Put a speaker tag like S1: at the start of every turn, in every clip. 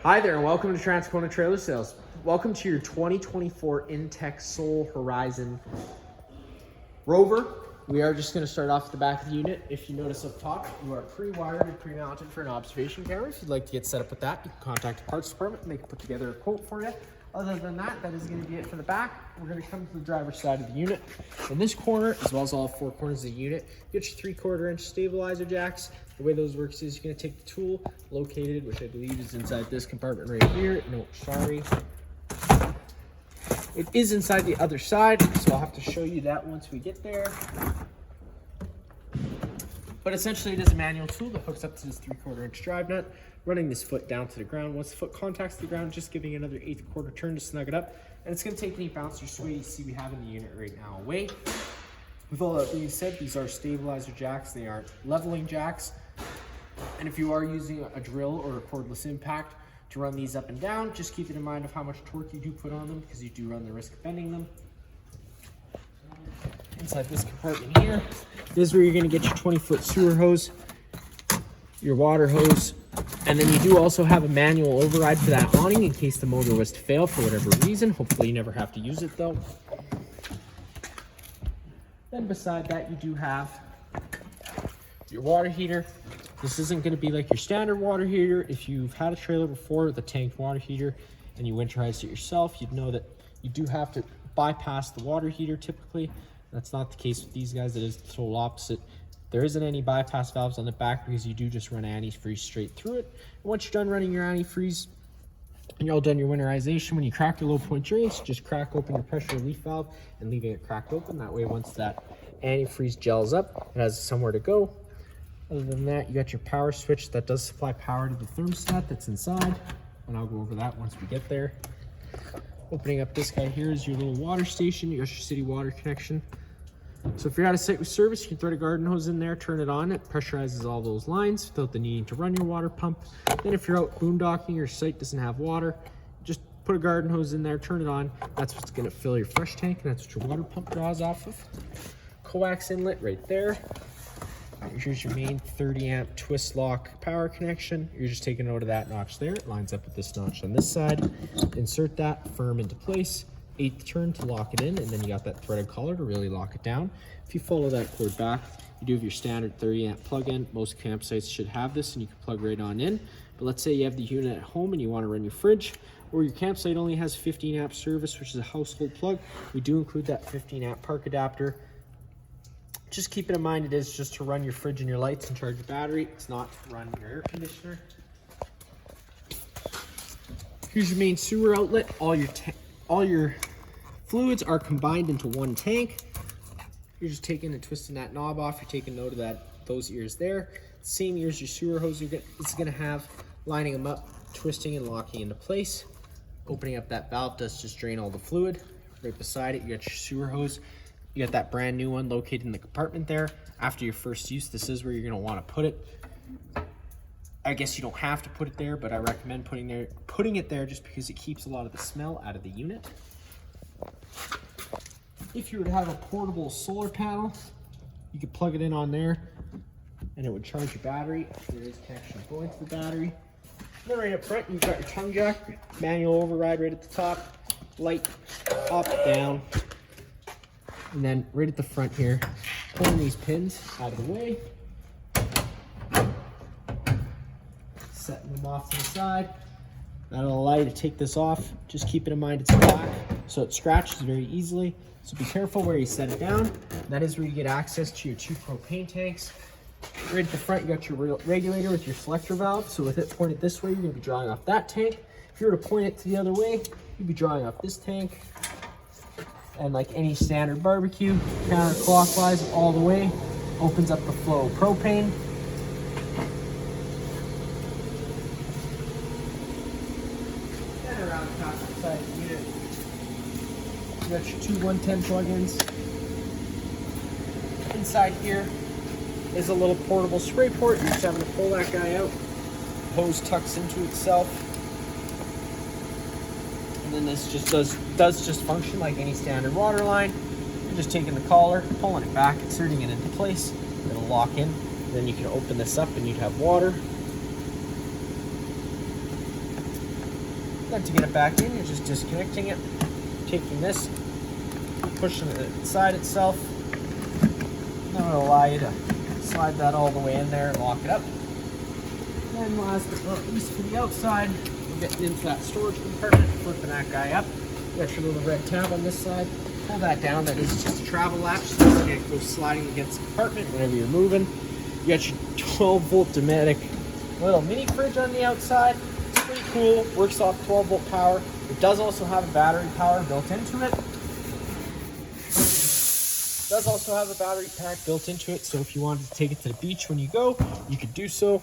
S1: Hi there, and welcome to Transcona Trailer Sales. Welcome to your 2024 Intech Sol Horizon Rover. We are just going to start off at the back of the unit. If you notice up top, you are pre-wired and pre-mounted for an observation camera. If you'd like to get set up with that, you can contact the parts department and they can put together a quote for you. Other than that, that is going to be it for the back. We're going to come to the driver's side of the unit. In this corner, as well as all four corners of the unit, you get your 3/4 inch stabilizer jacks. The way those works is you're going to take the tool located, which I believe is inside this compartment right here. No, sorry. It is inside the other side, so I'll have to show you that once we get there. But essentially it is a manual tool that hooks up to this 3/4 inch drive nut, running this foot down to the ground. Once the foot contacts the ground, just giving another 1/8 turn to snug it up. And it's going to take any bounce or sway you see we have in the unit right now away. With all that being said, these are stabilizer jacks. They aren't leveling jacks. And if you are using a drill or a cordless impact to run these up and down, just keep it in mind of how much torque you do put on them, because you do run the risk of bending them. Inside this compartment here, this is where you're going to get your 20-foot sewer hose, your water hose, and then you do also have a manual override for that awning in case the motor was to fail for whatever reason. Hopefully you never have to use it though. Then beside that, you do have your water heater. This isn't going to be like your standard water heater. If you've had a trailer before with a tanked water heater and you winterized it yourself, you'd know that you do have to bypass the water heater typically. That's not the case with these guys. It is the total opposite. There isn't any bypass valves on the back because you do just run antifreeze straight through it. And once you're done running your antifreeze and you're all done your winterization, when you crack your low point drains, just crack open your pressure relief valve and leaving it cracked open. That way, once that antifreeze gels up, it has somewhere to go. Other than that, you got your power switch that does supply power to the thermostat that's inside, and I'll go over that once we get there. Opening up this guy here is your little water station. You got your city water connection. So if you're out of sight with service, you can throw a garden hose in there, turn it on. It pressurizes all those lines without the needing to run your water pump. Then if you're out boondocking, your site doesn't have water, just put a garden hose in there, turn it on. That's what's going to fill your fresh tank, and that's what your water pump draws off of. Coax inlet right there. Here's your main 30 amp twist lock power connection. You're just taking note of that notch there. It lines up with this notch on this side. Insert that firm into place. 1/8 turn to lock it in, and then you got that threaded collar to really lock it down. If you follow that cord back, you do have your standard 30 amp plug-in. Most campsites should have this, and you can plug right on in. But let's say you have the unit at home and you want to run your fridge, or your campsite only has 15 amp service, which is a household plug. We do include that 15 amp park adapter. Just keep it in mind, it is just to run your fridge and your lights and charge your battery. It's not to run your air conditioner. Here's your main sewer outlet. All your fluids are combined into one tank. You're just taking and twisting that knob off. You're taking note of those ears there. Same ears your sewer hose it's going to have, lining them up, twisting and locking into place. Opening up that valve does just drain all the fluid. Right beside it, you got your sewer hose. You got that brand new one located in the compartment there. After your first use, this is where you're going to want to put it. I guess you don't have to put it there, but I recommend putting it there just because it keeps a lot of the smell out of the unit. If you were to have a portable solar panel, you could plug it in on there and it would charge your battery. There is connection going to the battery. And then right up front, you've got your tongue jack, manual override right at the top, light up, down. And then right at the front here, pulling these pins out of the way. Setting them off to the side. That'll allow you to take this off. Just keep it in mind it's black, so it scratches very easily. So be careful where you set it down. That is where you get access to your 2 propane tanks. Right at the front, you got your regulator with your selector valve. So with it pointed this way, you're gonna be drawing off that tank. If you were to point it to the other way, you'd be drawing off this tank. And like any standard barbecue, counterclockwise all the way, opens up the flow of propane. And around the top of the side of the unit, you got your 2 110 plugins. Inside here is a little portable spray port. You're just having to pull that guy out. The hose tucks into itself. And then this just does just function like any standard water line. You're just taking the collar, pulling it back, inserting it into place. It'll lock in. Then you can open this up and you'd have water. Then to get it back in, you're just disconnecting it, taking this, pushing it inside itself. Then it'll allow you to slide that all the way in there and lock it up. And last but not least, for the outside, we're getting into that storage compartment, flipping that guy up. You got your little red tab on this side. Pull that down. That is just a travel latch, so you can't go sliding against the compartment whenever you're moving. You got your 12-volt Dometic little mini fridge on the outside. It's pretty cool. Works off 12-volt power. It does also have a battery power built into it. It does also have a battery pack built into it, so if you wanted to take it to the beach when you go, you could do so.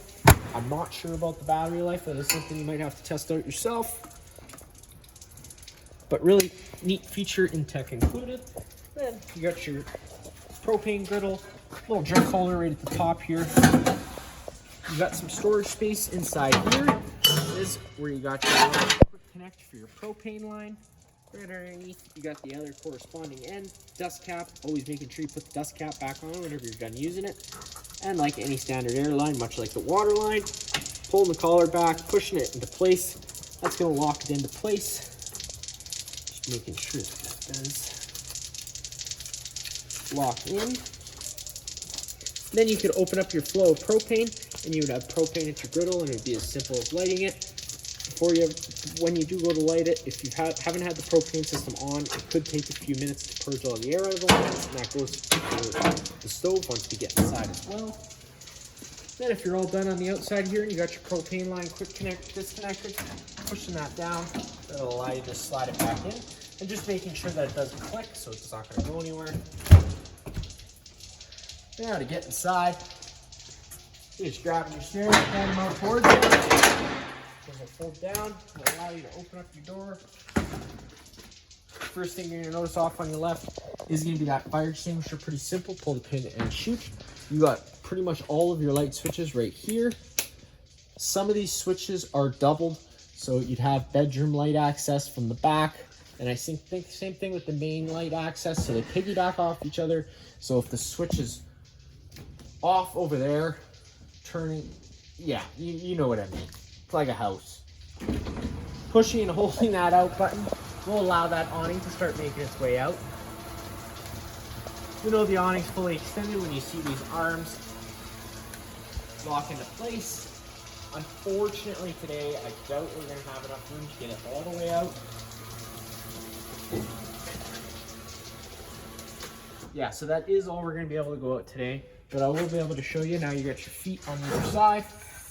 S1: I'm not sure about the battery life. That is something you might have to test out yourself. But really neat feature, Intech included. Then you got your propane griddle, little drink holder right at the top here. You got some storage space inside here. This is where you got your quick connect for your propane line. Right underneath, you got the other corresponding end, dust cap. Always making sure you put the dust cap back on whenever you're done using it. And like any standard airline, much like the water line, pulling the collar back, pushing it into place. That's going to lock it into place. Just making sure that does lock in. Then you could open up your flow of propane, and you would have propane at your griddle, and it would be as simple as lighting it. When you do go to light it, if you haven't had the propane system on, it could take a few minutes to purge all the air out of the line, and that goes to the stove once we get inside as well. Then if you're all done on the outside here, you got your propane line quick connect disconnected, pushing that down, that'll allow you to slide it back in, and just making sure that it doesn't click, so it's not going to go anywhere. Now to get inside, you're just grabbing your stairs, pull them out towards you. Those will fold down, it'll allow you to open up your door. First thing you're going to notice off on your left is going to be that fire extinguisher. Pretty simple, pull the pin and shoot. You got pretty much all of your light switches right here. Some of these switches are doubled, so you'd have bedroom light access from the back. And I think same thing with the main light access, so they piggyback off each other. So if the switch is off over there, turning, yeah, you know what I mean. It's like a house. Pushing and holding that out button will allow that awning to start making its way out. You know the awning's fully extended when you see these arms lock into place. Unfortunately today, I doubt we're going to have enough room to get it all the way out. Yeah, so that is all we're going to be able to go out today, but I will be able to show you. Now you got your feet on the other side.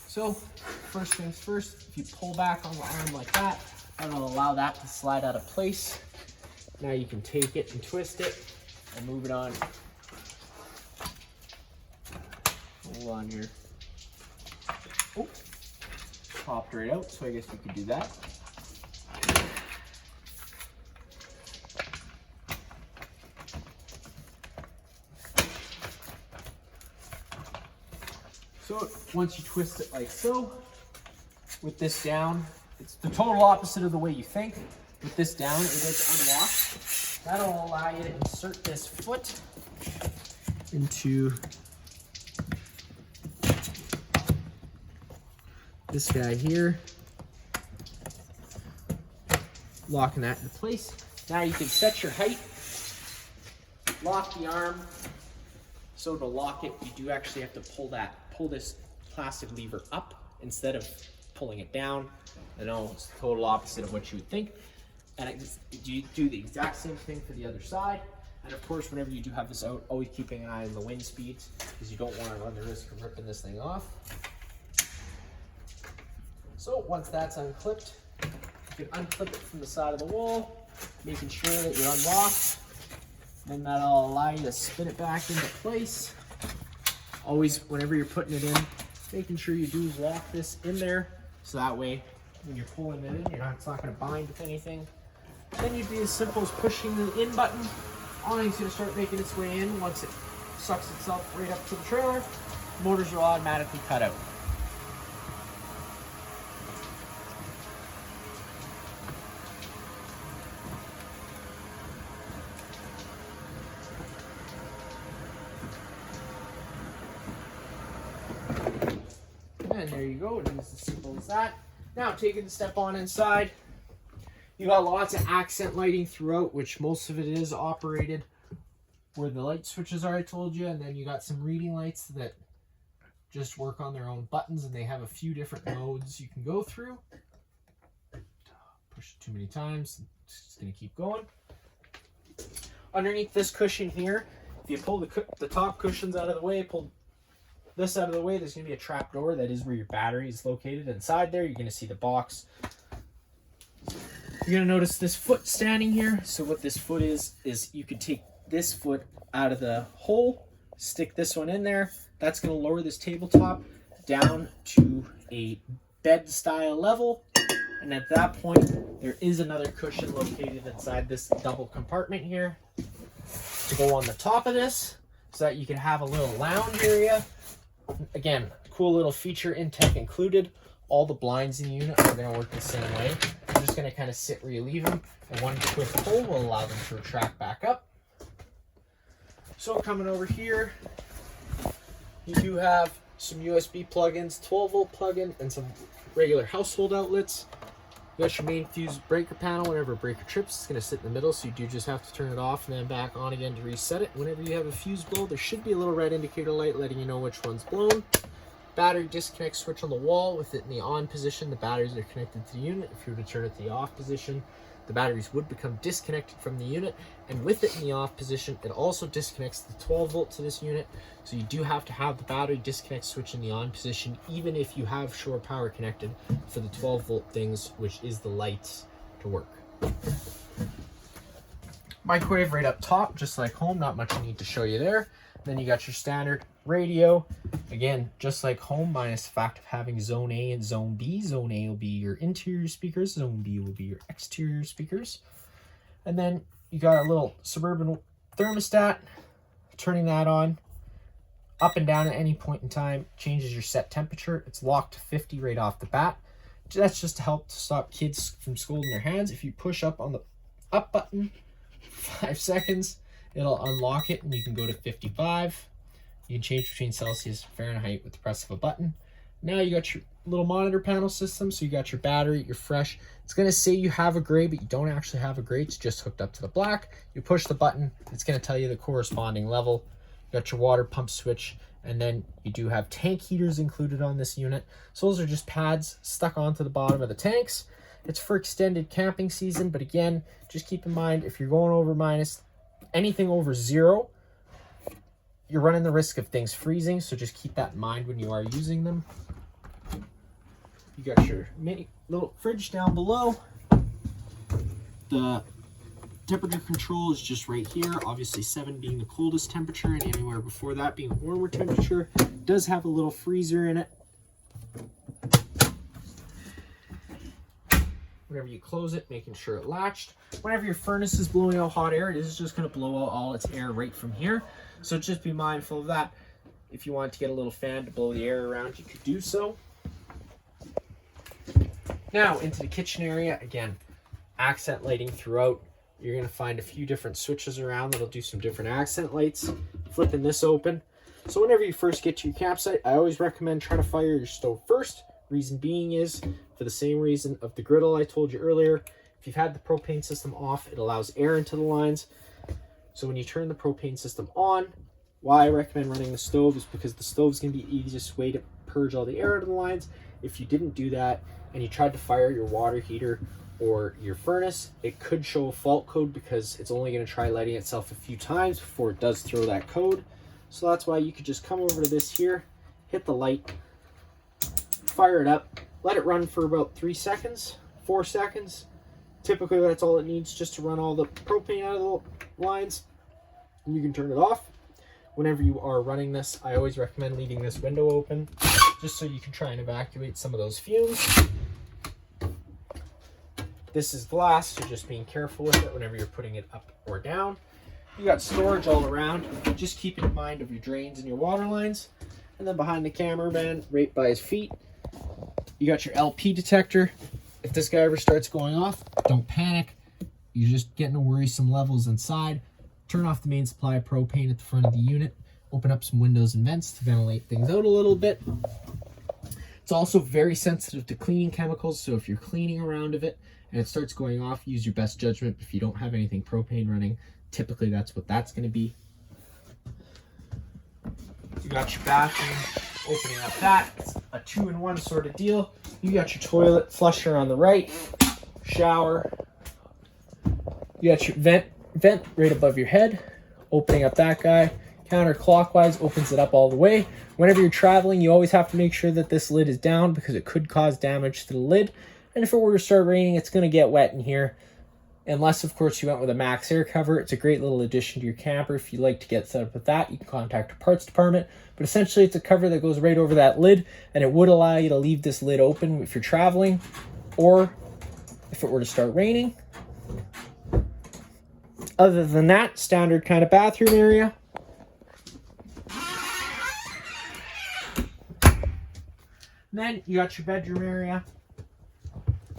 S1: So first things first, if you pull back on the arm like that, that'll allow that to slide out of place. Now you can take it and twist it and move it on. Hold on here. Oh, popped right out, so I guess we could do that. So once you twist it like so, with this down, it's the total opposite of the way you think. With this down, it is unlocked. That'll allow you to insert this foot into this guy here, locking that into place. Now you can set your height, lock the arm. So to lock it, you do actually have to pull this plastic lever up instead of pulling it down. I know it's the total opposite of what you would think. And you do the exact same thing for the other side. And of course, whenever you do have this out, always keeping an eye on the wind speeds, because you don't want to run the risk of ripping this thing off. So once that's unclipped, you can unclip it from the side of the wall, making sure that you're unlocked. Then that'll allow you to spin it back into place. Always, whenever you're putting it in, making sure you do lock this in there, so that way when you're pulling it in, it's not going to bind with anything. Then you'd be as simple as pushing the in button. Awning's going to start making its way in. Once it sucks itself right up to the trailer, motors will automatically cut out. And there you go, it is as simple as that. Now taking the step on inside, You got lots of accent lighting throughout, which most of it is operated where the light switches are, I told you. And then you got some reading lights that just work on their own buttons, and they have a few different modes you can go through. Push it too many times, it's just going to keep going. Underneath this cushion here, if you pull the top cushions out of the way, pull this out of the way, there's going to be a trap door. That is where your battery is located. Inside there, you're going to see the box. You're going to notice this foot standing here. So what this foot is you could take this foot out of the hole, stick this one in there. That's going to lower this tabletop down to a bed style level. And at that point, there is another cushion located inside this double compartment here to go on the top of this so that you can have a little lounge area. Again, cool little feature, Intech included. All the blinds in the unit are going to work the same way. You're just going to kind of sit where you leave them, and one quick pull will allow them to retract back up. So coming over here, you do have some USB plugins, 12-volt plug-in, and some regular household outlets. You got your main fuse breaker panel. Whenever a breaker trips, it's going to sit in the middle, so you do just have to turn it off and then back on again to reset it. Whenever you have a fuse blow, there should be a little red indicator light letting you know which one's blown. Battery disconnect switch on the wall. With it in the on position, the batteries are connected to the unit. If you were to turn it to the off position, the batteries would become disconnected from the unit. And with it in the off position, it also disconnects the 12 volt to this unit. So you do have to have the battery disconnect switch in the on position, even if you have shore power connected for the 12 volt things, which is the lights, to work. Microwave right up top, just like home, not much I need to show you there. Then you got your standard radio. Again, just like home, minus the fact of having zone A and zone B. Zone A will be your interior speakers. Zone B will be your exterior speakers. And then you got a little suburban thermostat. Turning that on up and down at any point in time changes your set temperature. It's locked to 50 right off the bat. That's just to help to stop kids from scolding their hands. If you push up on the up button 5 seconds, it'll unlock it and you can go to 55. You can change between Celsius and Fahrenheit with the press of a button. Now you got your little monitor panel system. So you got your battery, your fresh. It's going to say you have a gray, but you don't actually have a gray. It's just hooked up to the black. You push the button. It's going to tell you the corresponding level. You got your water pump switch. And then you do have tank heaters included on this unit. So those are just pads stuck onto the bottom of the tanks. It's for extended camping season. But again, just keep in mind, if you're going over minus anything over 0, you're running the risk of things freezing, so just keep that in mind when you are using them. You got your mini little fridge down below. The temperature control is just right here. Obviously 7 being the coldest temperature, and anywhere before that being a warmer temperature. It does have a little freezer in it. Whenever you close it, making sure it latched. Whenever your furnace is blowing out hot air, it is just going to blow out all its air right from here. So just be mindful of that. If you wanted to get a little fan to blow the air around, you could do so. Now into the kitchen area. Again, accent lighting throughout. You're going to find a few different switches around that'll do some different accent lights. Flipping this open. So whenever you first get to your campsite, I always recommend trying to fire your stove first. Reason being is for the same reason of the griddle I told you earlier. If you've had the propane system off, it allows air into the lines. So when you turn the propane system on, why I recommend running the stove is because the stove is going to be the easiest way to purge all the air out of the lines. If you didn't do that and you tried to fire your water heater or your furnace, it could show a fault code because it's only going to try lighting itself a few times before it does throw that code. So that's why you could just come over to this here, hit the light, fire it up, let it run for about 3 seconds, 4 seconds. Typically that's all it needs just to run all the propane out of the lines, and you can turn it off. Whenever you are running this, I always recommend leaving this window open just so you can try and evacuate some of those fumes. This is glass, so just being careful with it whenever you're putting it up or down. You got storage all around. Just keep in mind of your drains and your water lines. And then behind the cameraman, right by his feet, you got your LP detector. If this guy ever starts going off, don't panic. You're just getting to worrisome levels inside. Turn off the main supply of propane at the front of the unit. Open up some windows and vents to ventilate things out a little bit. It's also very sensitive to cleaning chemicals, so if you're cleaning around of it and it starts going off, use your best judgment. If you don't have anything propane running, typically that's what that's going to be. You got your bathroom, opening up that. It's a 2-in-1 sort of deal. You got your toilet flusher on the right, shower. You got your vent right above your head, opening up that guy. Counterclockwise opens it up all the way. Whenever you're traveling, you always have to make sure that this lid is down because it could cause damage to the lid. And if it were to start raining, it's going to get wet in here. Unless, of course, you went with a max air cover. It's a great little addition to your camper. If you'd like to get set up with that, you can contact a parts department. But essentially, it's a cover that goes right over that lid, and it would allow you to leave this lid open if you're traveling, or if it were to start raining. Other than that, standard kind of bathroom area. Then you got your bedroom area.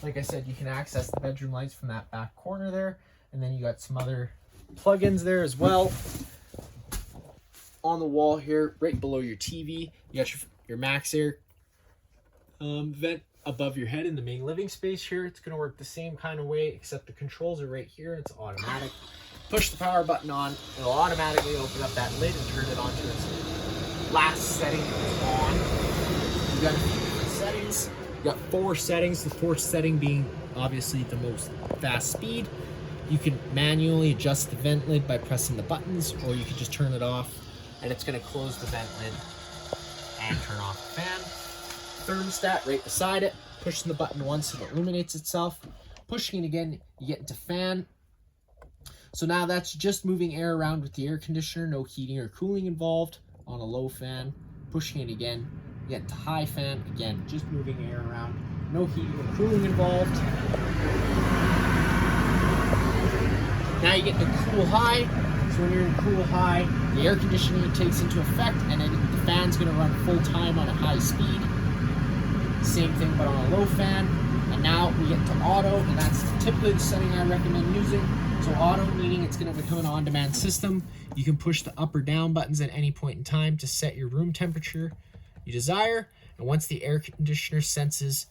S1: Like I said, you can access the bedroom lights from that back corner there. And then you got some other plugins there as well. On the wall here, right below your TV, you got your max air vent above your head in the main living space here. It's going to work the same kind of way, except the controls are right here. It's automatic. Push the power button on, it'll automatically open up that lid and turn it on to its last setting on. You got a few different settings. You got 4 settings. The 4th setting being obviously the most fast speed. You can manually adjust the vent lid by pressing the buttons, or you can just turn it off and it's going to close the vent lid and turn off the fan. Thermostat right beside it. Pushing the button once, it illuminates itself. Pushing it again, you get into fan. So now that's just moving air around with the air conditioner, no heating or cooling involved on a low fan. Pushing it again, you get into high fan, again, just moving air around, no heating or cooling involved. Now you get into cool high. So when you're in cool high, the air conditioning takes into effect and then the fan's gonna run full time on a high speed. Same thing but on a low fan. And now we get to auto, and that's typically the setting I recommend using. So auto meaning it's going to become an on-demand system. You can push the up or down buttons at any point in time to set your room temperature you desire. And once the air conditioner senses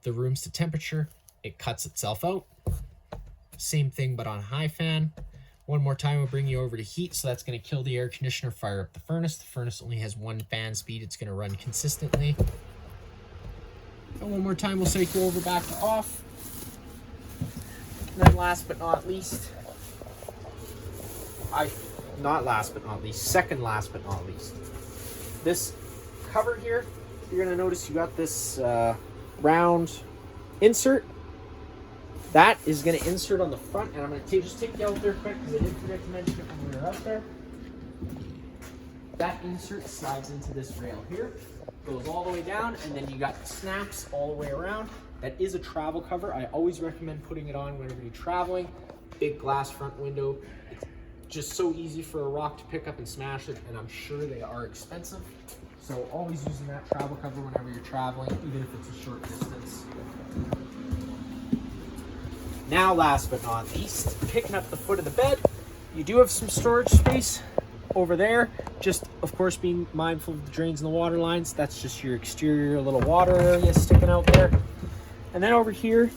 S1: the room's to temperature, it cuts itself out. Same thing but on high fan. One more time we'll bring you over to heat, so that's going to kill the air conditioner, fire up the furnace. The furnace only has 1 fan speed. It's going to run consistently. And one more time we'll take you over back to off. And then last but not least, second last but not least, this cover here, you're going to notice you got this round insert. That is going to insert on the front, and I'm going to just take you out there quick because I did forget to mention it when we were out there. That insert slides into this rail here, goes all the way down, and then you got the snaps all the way around. That is a travel cover. I always recommend putting it on whenever you're traveling. Big glass front window. It's just so easy for a rock to pick up and smash it, and I'm sure they are expensive. So always using that travel cover whenever you're traveling, even if it's a short distance. Now, last but not least, picking up the foot of the bed, you do have some storage space over there. Just, of course, being mindful of the drains and the water lines. That's just your exterior little water area sticking out there. And then over here,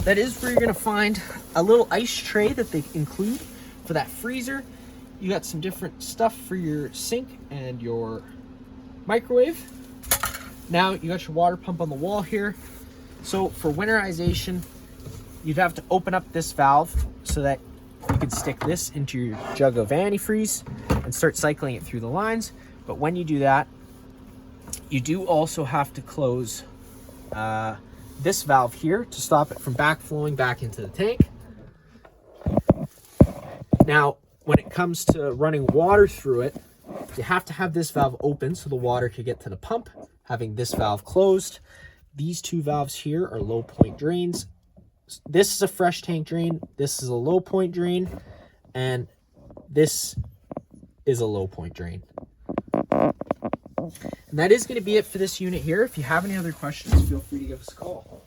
S1: that is where you're going to find a little ice tray that they include for that freezer. You got some different stuff for your sink and your microwave. Now you got your water pump on the wall here. So for winterization, you'd have to open up this valve so that you can stick this into your jug of antifreeze and start cycling it through the lines. But when you do that, you do also have to close this valve here to stop it from backflowing back into the tank. Now, when it comes to running water through it, you have to have this valve open so the water can get to the pump, having this valve closed. These 2 valves here are low point drains. This is a fresh tank drain, this is a low point drain, and this is a low point drain. And that is going to be it for this unit here. If you have any other questions, feel free to give us a call.